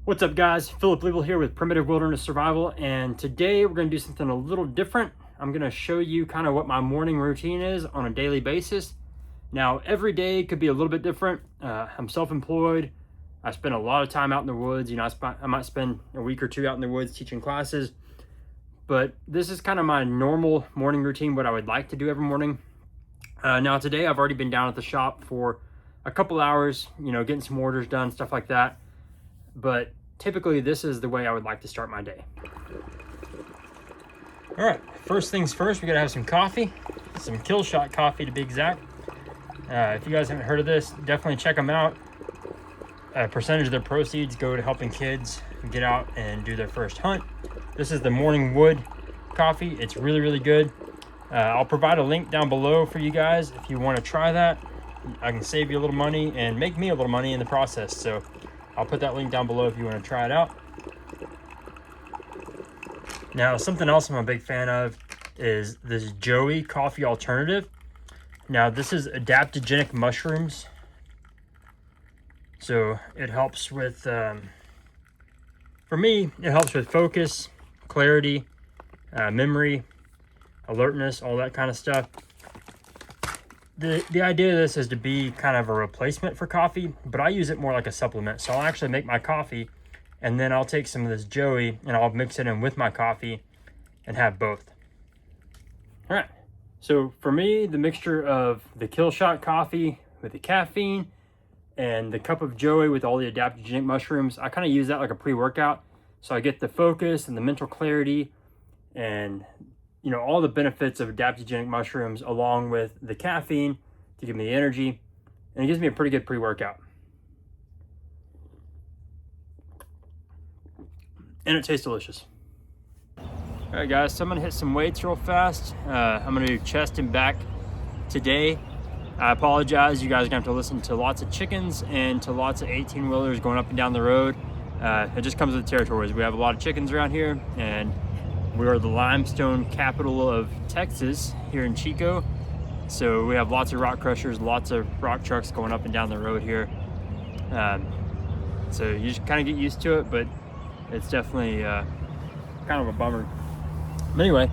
What's up, guys? Philip Liebel here with Primitive Wilderness Survival, and today we're going to do something a little different. I'm going to show you kind of what my morning routine is on a daily basis. Now, every day could be a little bit different. I'm self-employed. I spend a lot of time out in the woods. You know, I might spend a week or two out in the woods teaching classes, but this is kind of my normal morning routine, what I would like to do every morning. Now, today I've already been down at the shop for a couple hours, you know, getting some orders done, stuff like that. But typically this is the way I would like to start my day. All right, first things first, we gotta have some coffee, some Killshot Coffee to be exact. If you guys haven't heard of this, definitely check them out. A percentage of their proceeds go to helping kids get out and do their first hunt. This is the Morning Wood coffee. It's really, really good. I'll provide a link down below for you guys if you want to try that. I can save you a little money and make me a little money in the process. So I'll put that link down below if you want to try it out. Now, something else I'm a big fan of is this Joey coffee alternative. Now, this is adaptogenic mushrooms. So it helps with, for me, it helps with focus, clarity, memory, alertness, all that kind of stuff. The idea of this is to be kind of a replacement for coffee, but I use it more like a supplement. So I'll actually make my coffee, and then I'll take some of this Joey and I'll mix it in with my coffee and have both. All right, so for me, the mixture of the Killshot coffee with the caffeine and the cup of Joey with all the adaptogenic mushrooms, I kind of use that like a pre-workout. So I get the focus and the mental clarity and, you know, all the benefits of adaptogenic mushrooms along with the caffeine to give me the energy, and it gives me a pretty good pre-workout. And it tastes delicious. All right, guys, so I'm gonna hit some weights real fast. I'm gonna do chest and back today. I apologize, you guys are gonna have to listen to lots of chickens and to lots of 18-wheelers going up and down the road. It just comes with the territories. We have a lot of chickens around here, and we are the limestone capital of Texas here in Chico. So we have lots of rock crushers, lots of rock trucks going up and down the road here. So you just kind of get used to it, but it's definitely kind of a bummer. But anyway,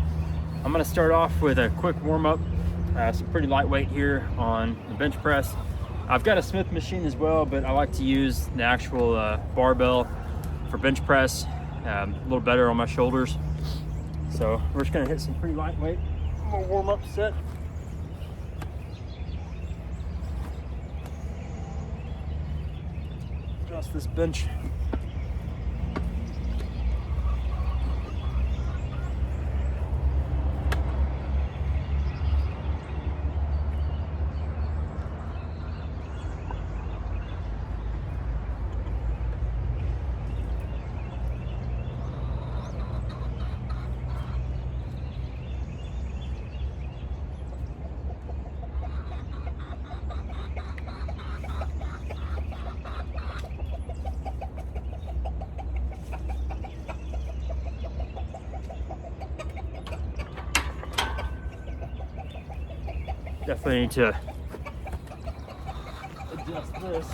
I'm gonna start off with a quick warm up, some pretty lightweight here on the bench press. I've got a Smith machine as well, but I like to use the actual barbell for bench press, a little better on my shoulders. So we're just gonna hit some pretty lightweight, a little warm up set. Adjust this bench. Definitely need to adjust this.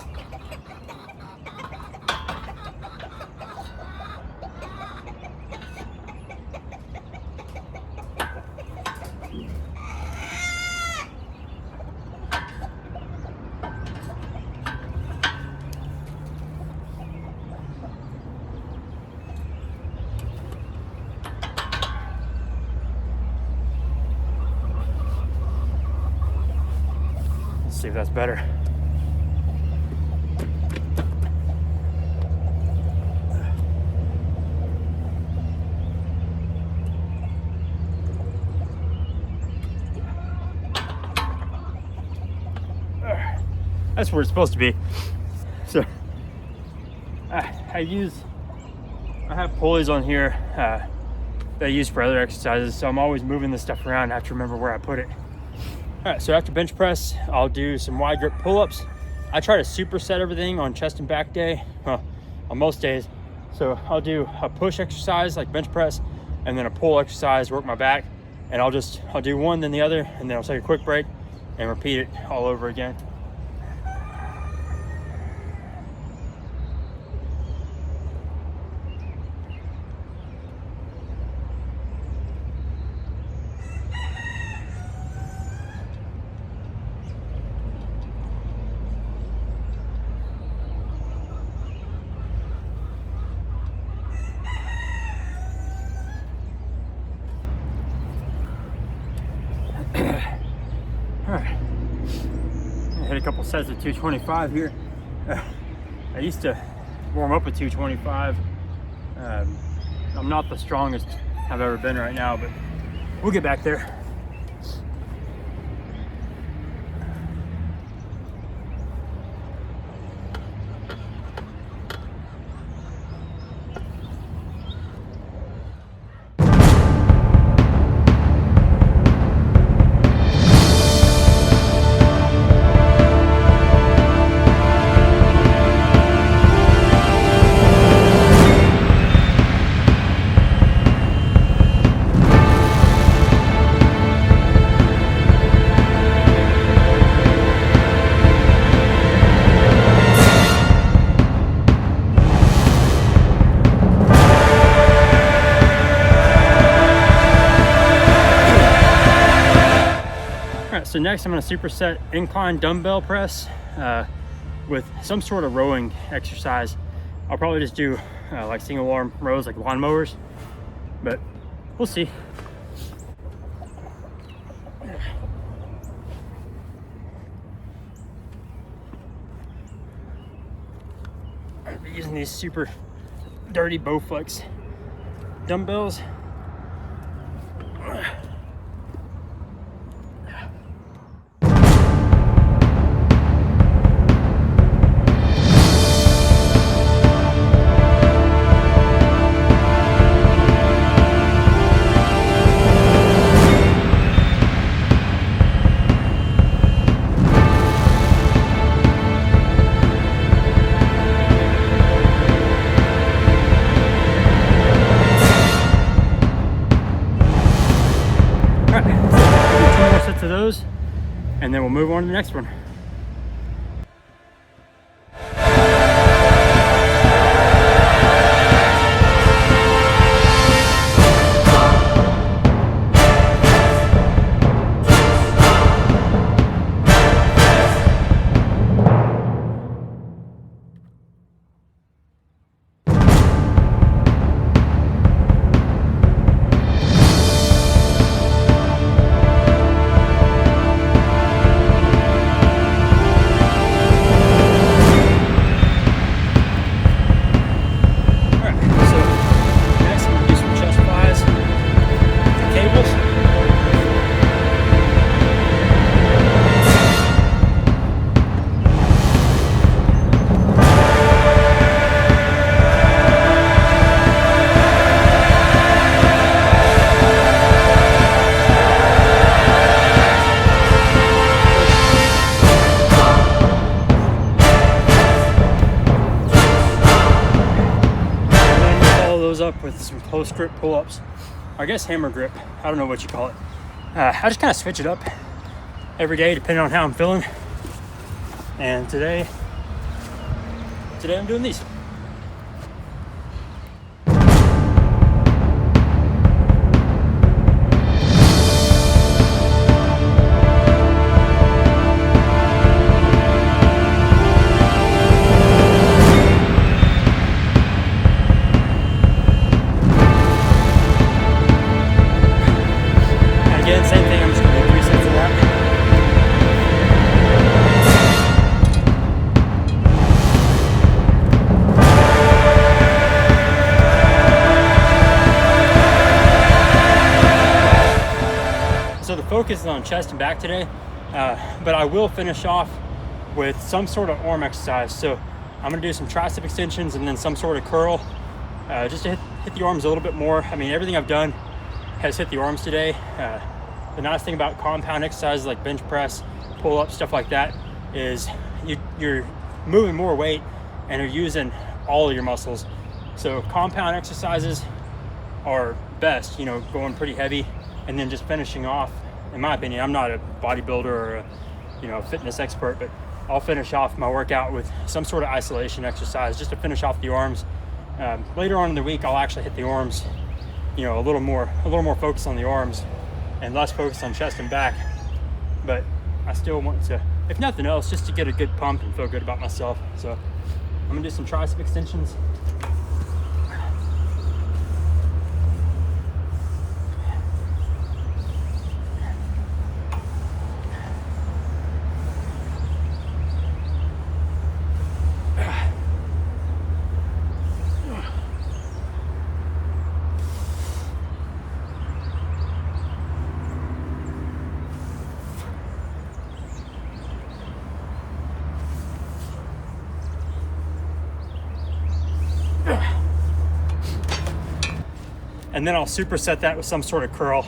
See if that's better. That's where it's supposed to be. So I have pulleys on here that I use for other exercises, so I'm always moving this stuff around. I have to remember where I put it. All right, so after bench press, I'll do some wide grip pull-ups. I try to superset everything on chest and back day, well, on most days. So I'll do a push exercise like bench press, and then a pull exercise, work my back, and I'll do one, then the other, and then I'll take a quick break and repeat it all over again. couple sets of 225 here. I used to warm up with 225. I'm not the strongest I've ever been right now, but we'll get back there. So next I'm going to superset incline dumbbell press with some sort of rowing exercise. I'll probably just do like single arm rows like lawnmowers, but we'll see. I'll be using these super dirty Bowflex dumbbells. Of those, and then we'll move on to the next one. Up with some close grip pull-ups, I guess hammer grip, I don't know what you call it. I just kind of switch it up every day depending on how I'm feeling, and today I'm doing these. Same thing, I'm just going to do 3 sets of that. So the focus is on chest and back today, but I will finish off with some sort of arm exercise. So I'm going to do some tricep extensions and then some sort of curl, just to hit the arms a little bit more. I mean, everything I've done has hit the arms today. The nice thing about compound exercises like bench press, pull up, stuff like that is you're moving more weight and you're using all of your muscles. So compound exercises are best, you know, going pretty heavy and then just finishing off. In my opinion, I'm not a bodybuilder or a fitness expert, but I'll finish off my workout with some sort of isolation exercise just to finish off the arms. Later on in the week, I'll actually hit the arms, a little more focus on the arms and less focus on chest and back. But I still want to, if nothing else, just to get a good pump and feel good about myself. So I'm gonna do some tricep extensions. and then I'll superset that with some sort of curl.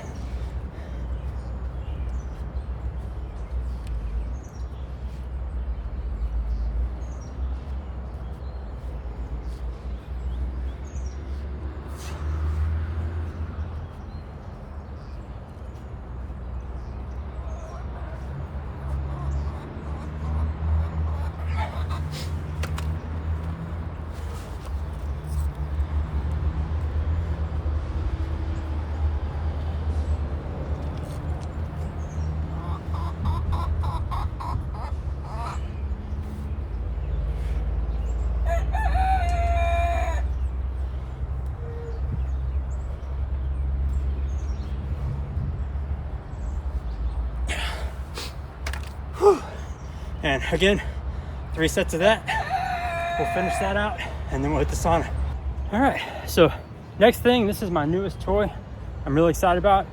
And again, 3 sets of that. We'll finish that out and then we'll hit the sauna. All right, so next thing, this is my newest toy I'm really excited about,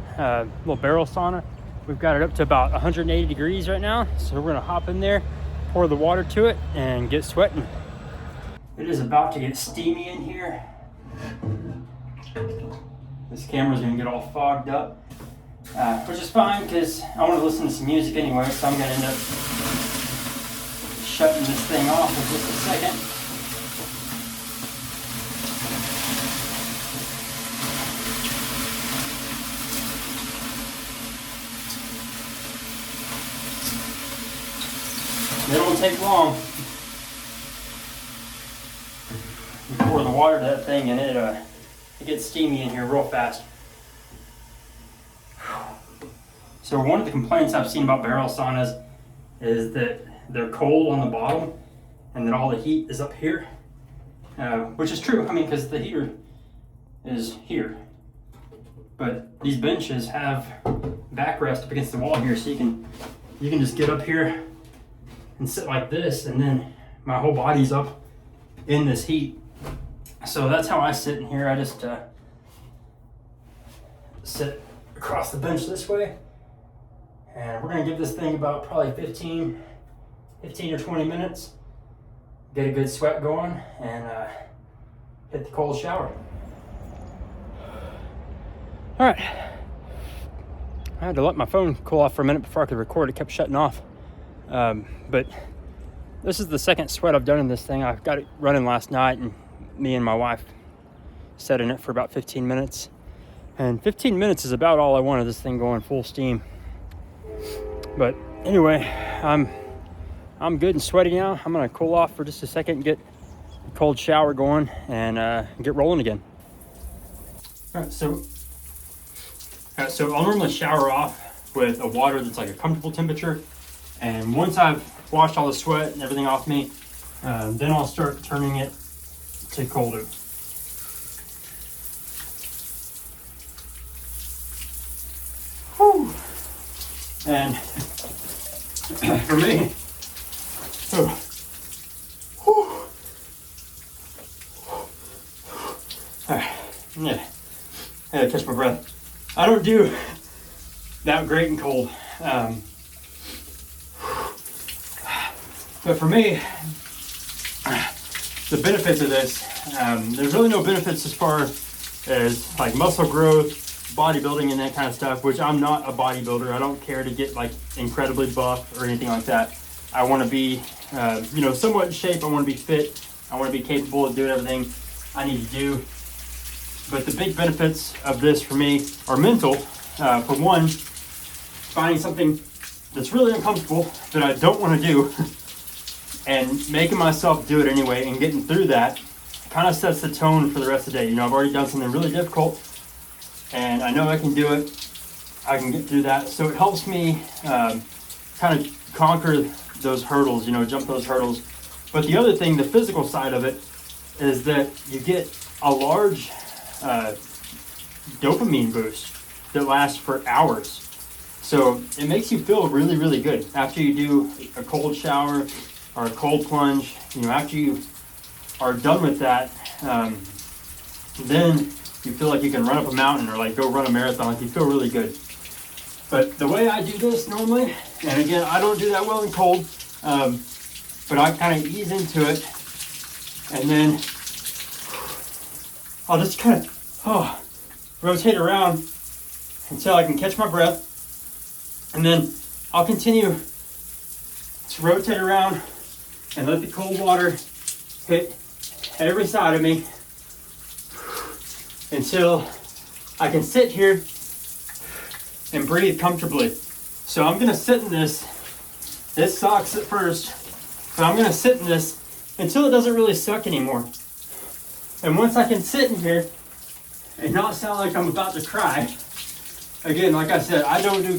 little barrel sauna. We've got it up to about 180 degrees right now. So we're gonna hop in there, pour the water to it and get sweating. It is about to get steamy in here. This camera's gonna get all fogged up, which is fine because I want to listen to some music anyway, so I'm gonna end up shutting this thing off in just a second. It won't take long. You pour the water to that thing and it gets steamy in here real fast. So one of the complaints I've seen about barrel saunas is that they're cold on the bottom and that all the heat is up here, which is true. I mean, because the heater is here, but these benches have backrest up against the wall here, so you can just get up here and sit like this, and then my whole body's up in this heat. So that's how I sit in here. I just sit across the bench this way, and we're gonna give this thing about probably 15 or 20 minutes, get a good sweat going, and hit the cold shower. All right, I had to let my phone cool off for a minute before I could record. It kept shutting off. But this is the second sweat I've done in this thing. I got it running last night, and me and my wife sat in it for about 15 minutes. And 15 minutes is about all I wanted this thing going full steam. But anyway, I'm good and sweaty now. I'm gonna cool off for just a second and get a cold shower going and get rolling again. All right, so I'll normally shower off with a water that's like a comfortable temperature. And once I've washed all the sweat and everything off me, then I'll start turning it to colder. Whew. And for me, yeah, I had to catch my breath. I don't do that great and cold. But for me, the benefits of this, there's really no benefits as far as like muscle growth, bodybuilding and that kind of stuff, which I'm not a bodybuilder. I don't care to get like incredibly buff or anything like that. I want to be, somewhat in shape. I want to be fit. I want to be capable of doing everything I need to do. But the big benefits of this for me are mental. For one, finding something that's really uncomfortable that I don't want to do and making myself do it anyway and getting through that kind of sets the tone for the rest of the day. I've already done something really difficult and I know I can do it. I can get through that. So it helps me kind of conquer those hurdles, jump those hurdles. But the other thing, the physical side of it, is that you get a large dopamine boost that lasts for hours. So it makes you feel really, really good after you do a cold shower or a cold plunge. After you are done with that, then you feel like you can run up a mountain or like go run a marathon. Like you feel really good. But the way I do this normally, and again, I don't do that well in cold, but I kind of ease into it, and then I'll just kind of rotate around until I can catch my breath. And then I'll continue to rotate around and let the cold water hit every side of me until I can sit here and breathe comfortably. So I'm gonna sit in this. This sucks at first, but I'm gonna sit in this until it doesn't really suck anymore. And once I can sit in here and not sound like I'm about to cry, again, like I said, I don't do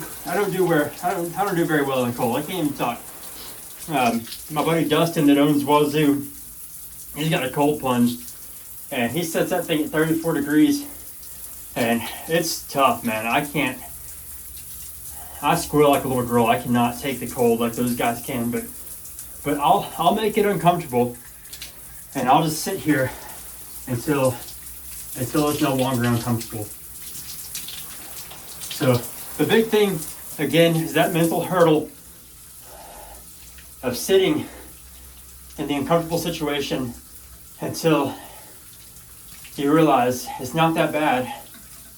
very well in cold. I can't even talk. My buddy Dustin that owns Wazoo, he's got a cold plunge, and he sets that thing at 34 degrees, and it's tough, man. I squeal like a little girl. I cannot take the cold like those guys can, but I'll make it uncomfortable, and I'll just sit here until it's no longer uncomfortable. So the big thing, again, is that mental hurdle of sitting in the uncomfortable situation until you realize it's not that bad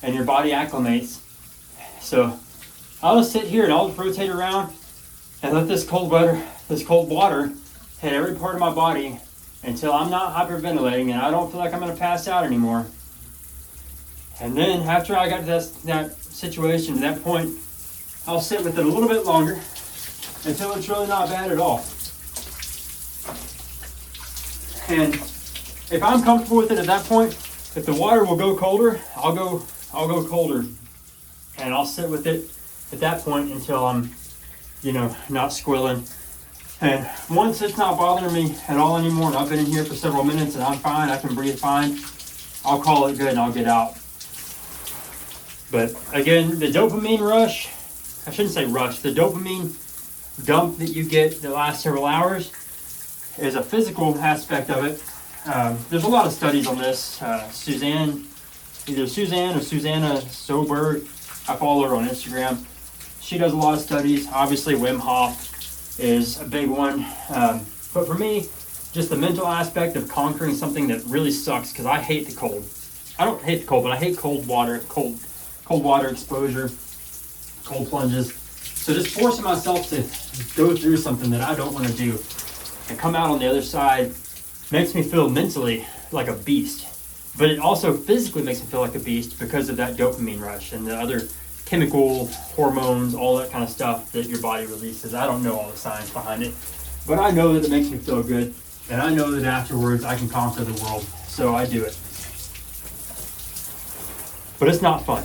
and your body acclimates. So I'll just sit here and I'll just rotate around and let this cold water hit every part of my body until I'm not hyperventilating and I don't feel like I'm going to pass out anymore. And then after I got to that situation, to that point, I'll sit with it a little bit longer until it's really not bad at all. And if I'm comfortable with it at that point, if the water will go colder, I'll go colder. And I'll sit with it at that point until I'm, not squilling. And once it's not bothering me at all anymore, and I've been in here for several minutes and I'm fine, I can breathe fine, I'll call it good and I'll get out. But again, the dopamine rush, I shouldn't say rush, the dopamine dump that you get the last several hours is a physical aspect of it. There's a lot of studies on this. Suzanne or Susanna Soberg, I follow her on Instagram. She does a lot of studies. Obviously, Wim Hof is a big one. But for me, just the mental aspect of conquering something that really sucks, because I hate the cold. I don't hate the cold, but I hate cold water exposure, cold plunges. So just forcing myself to go through something that I don't want to do and come out on the other side makes me feel mentally like a beast. But it also physically makes me feel like a beast because of that dopamine rush and the other chemical hormones, all that kind of stuff that your body releases. I don't know all the science behind it, but I know that it makes me feel good, and I know that afterwards I can conquer the world, so I do it. But it's not fun.